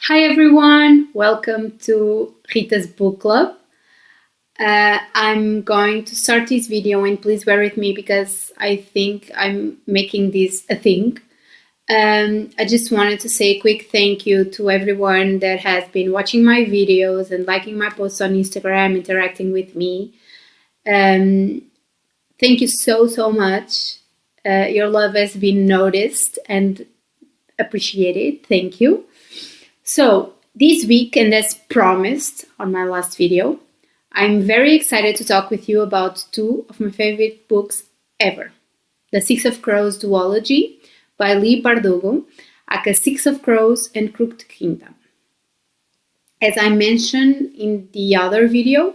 Hi everyone, welcome to Rita's book club. I'm going to start this video and please bear with me because I think I'm making this a thing. I just wanted to say a quick thank you to everyone that has been watching my videos and liking my posts on Instagram, interacting with me. Thank you so much. Your love has been noticed and appreciated. Thank you. So this week, and as promised on my last video, I'm very excited to talk with you about two of my favorite books ever. The Six of Crows duology by Leigh Bardugo, aka Six of Crows and Crooked Kingdom. As I mentioned in the other video,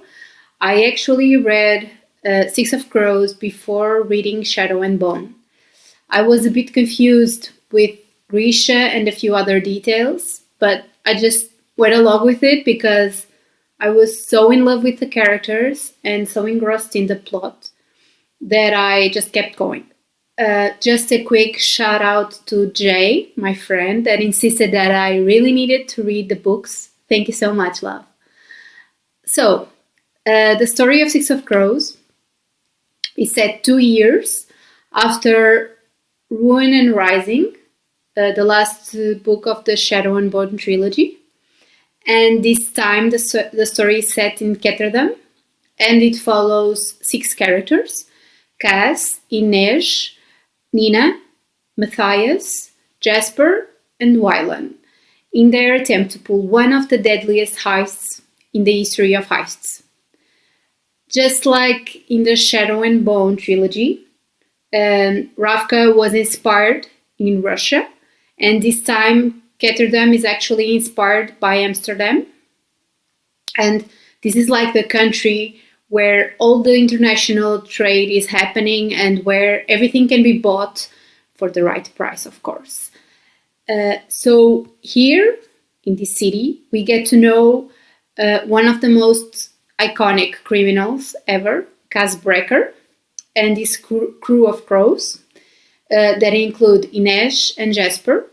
I actually read Six of Crows before reading Shadow and Bone. I was a bit confused with Grisha and a few other details, but I just went along with it because I was so in love with the characters and so engrossed in the plot that I just kept going. Just a quick shout out to Jay, my friend, that insisted that I really needed to read the books. Thank you so much, love. So, the story of Six of Crows is set 2 years after Ruin and Rising, the last book of the Shadow and Bone trilogy. And this time the story is set in Ketterdam, and it follows 6 characters: Cass, Inês, Nina, Matthias, Jasper, and Wylan, in their attempt to pull one of the deadliest heists in the history of heists. Just like in the Shadow and Bone trilogy, Ravka was inspired in Russia, and this time Ketterdam is actually inspired by Amsterdam. And this is like the country where all the international trade is happening and where everything can be bought for the right price, of course. So here in this city, we get to know one of the most iconic criminals ever, Cass Brecker, and his crew of crows that include Inês and Jasper.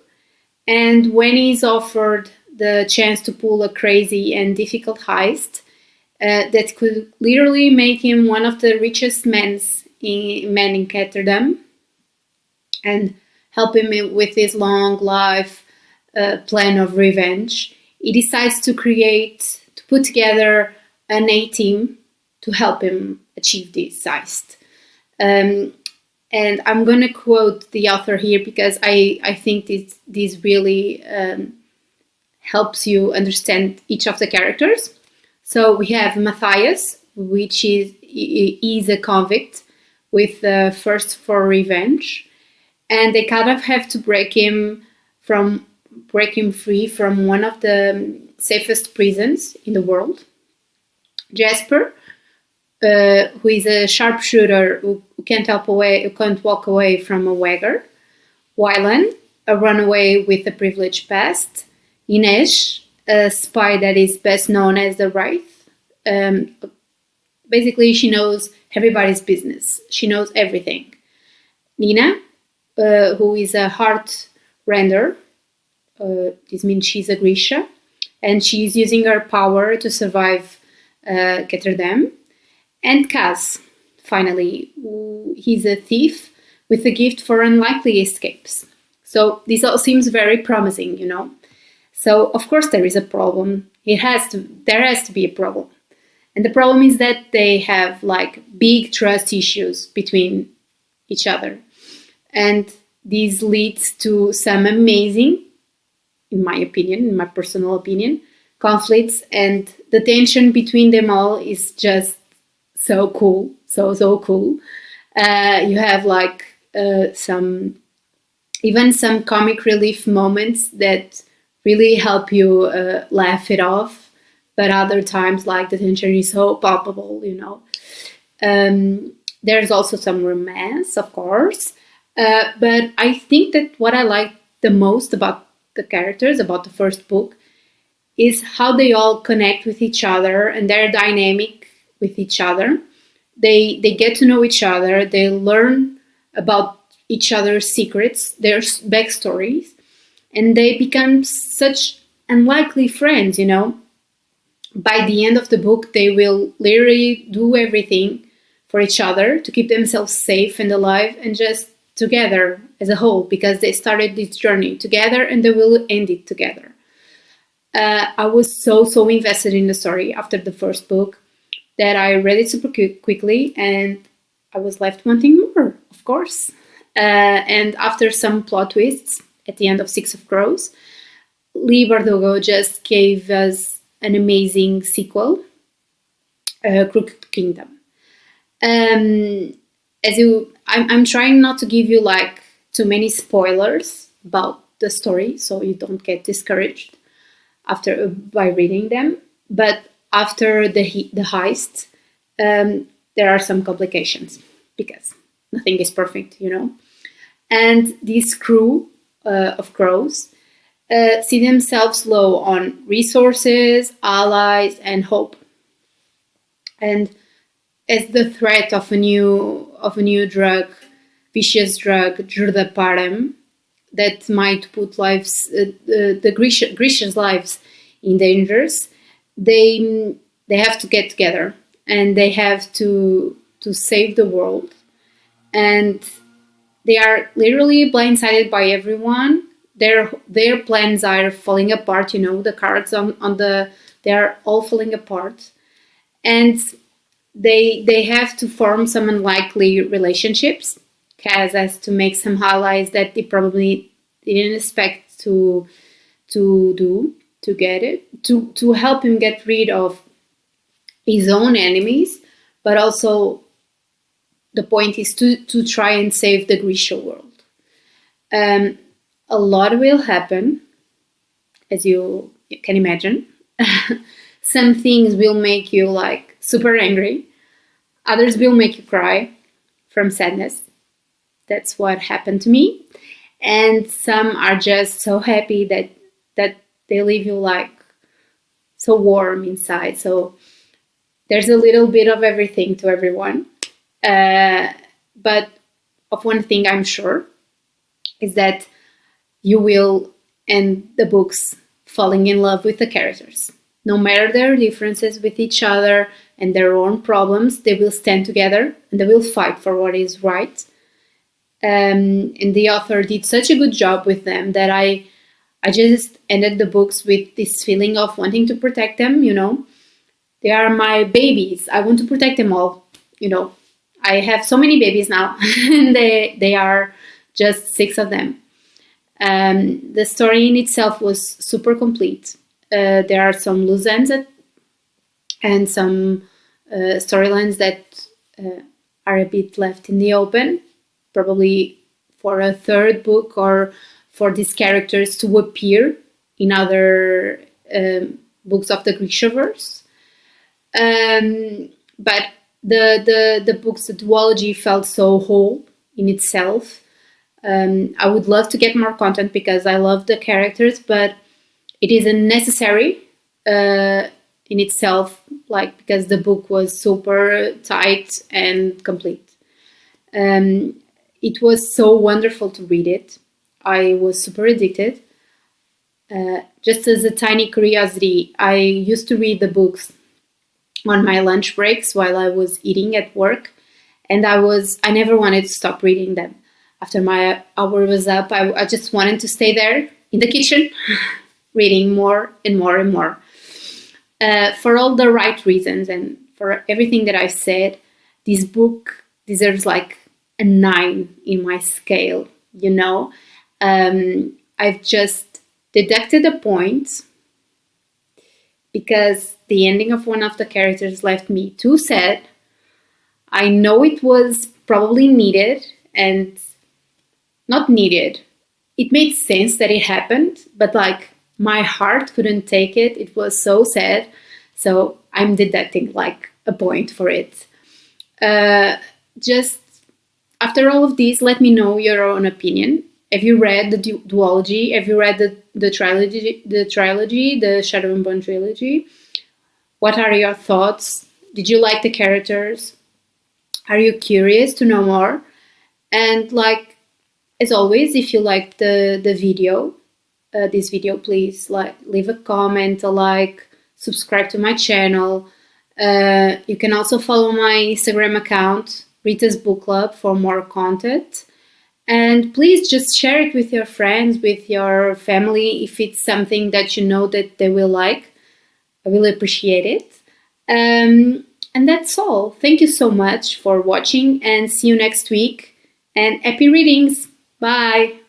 And when he's offered the chance to pull a crazy and difficult heist that could literally make him one of the richest men in Ketterdam and help him with his long life plan of revenge, he decides to put together an A-team to help him achieve this heist. And I'm going to quote the author here because I think this really helps you understand each of the characters. So we have Matthias, which is a convict with the thirst for revenge, and they kind of have to break him free from one of the safest prisons in the world. Jasper, who is a sharpshooter who can't walk away from a wagger. Wylan, a runaway with a privileged past. Inês, a spy that is best known as the Wraith. Basically, she knows everybody's business. She knows everything. Nina, who is a heart render. This means she's a Grisha, and she's using her power to survive Ketterdam. And Cass, finally, he's a thief with a gift for unlikely escapes. So this all seems very promising, you know. So of course there is a problem. There has to be a problem. And the problem is that they have like big trust issues between each other. And this leads to some amazing, in my personal opinion, conflicts, and the tension between them all is just so cool, so cool. You have like some comic relief moments that really help you laugh it off, but other times like the tension is so palpable, you know. There's also some romance, of course, but I think that what I like the most about the characters, about the first book, is how they all connect with each other and their dynamic with each other. They get to know each other, they learn about each other's secrets, their backstories, and they become such unlikely friends, you know. By the end of the book, they will literally do everything for each other to keep themselves safe and alive and just together as a whole, because they started this journey together and they will end it together. I was so invested in the story after the first book that I read it super quickly, and I was left wanting more, of course. And after some plot twists at the end of Six of Crows, Leigh Bardugo just gave us an amazing sequel, Crooked Kingdom. I'm trying not to give you like too many spoilers about the story, so you don't get discouraged by reading them. But after the heist, there are some complications because nothing is perfect, you know. And this crew of crows see themselves low on resources, allies, and hope. And as the threat of a new drug, vicious drug, Jurdaparam, that might put the Grecians' lives in dangers, they have to get together and they have to save the world. And they are literally blindsided by everyone. Their plans are falling apart. You know, the cards they are all falling apart, and they have to form some unlikely relationships. Kaz has to make some allies that they probably didn't expect to help him get rid of his own enemies, but also the point is to try and save the Grecian world. A lot will happen, as you can imagine. Some things will make you like super angry. Others will make you cry from sadness. That's what happened to me. And some are just so happy that they leave you like so warm inside. So there's a little bit of everything to everyone. But of one thing I'm sure is that you will end the books falling in love with the characters. No matter their differences with each other and their own problems, they will stand together and they will fight for what is right. And the author did such a good job with them that I just ended the books with this feeling of wanting to protect them, you know. They are my babies. I want to protect them all, you know. I have so many babies now, and they are just 6 of them. The story in itself was super complete. There are some loose ends and some storylines that are a bit left in the open, probably for a third book or for these characters to appear in other books of the Grishaverse. But the books, the duology felt so whole in itself. I would love to get more content because I love the characters, but it isn't necessary in itself, like because the book was super tight and complete. It was so wonderful to read it. I was super addicted. Just as a tiny curiosity, I used to read the books on my lunch breaks while I was eating at work, and I never wanted to stop reading them. After my hour was up, I just wanted to stay there in the kitchen, reading more and more and more. For all the right reasons and for everything that I've said, this book deserves like a 9 in my scale, you know. I've just deducted a point because the ending of one of the characters left me too sad. I know it was probably needed and not needed. It made sense that it happened, but like my heart couldn't take it. It was so sad. So I'm deducting like a point for it. Just after all of this, let me know your own opinion. Have you read the duology? Have you read the trilogy, the Shadow and Bone trilogy? What are your thoughts? Did you like the characters? Are you curious to know more? And like, as always, if you liked the video, this video, please leave a comment, a like, subscribe to my channel. You can also follow my Instagram account, Rita's Book Club, for more content. And please just share it with your friends, with your family, if it's something that you know that they will like. I really appreciate it. And that's all. Thank you so much for watching, and see you next week. And happy readings. Bye.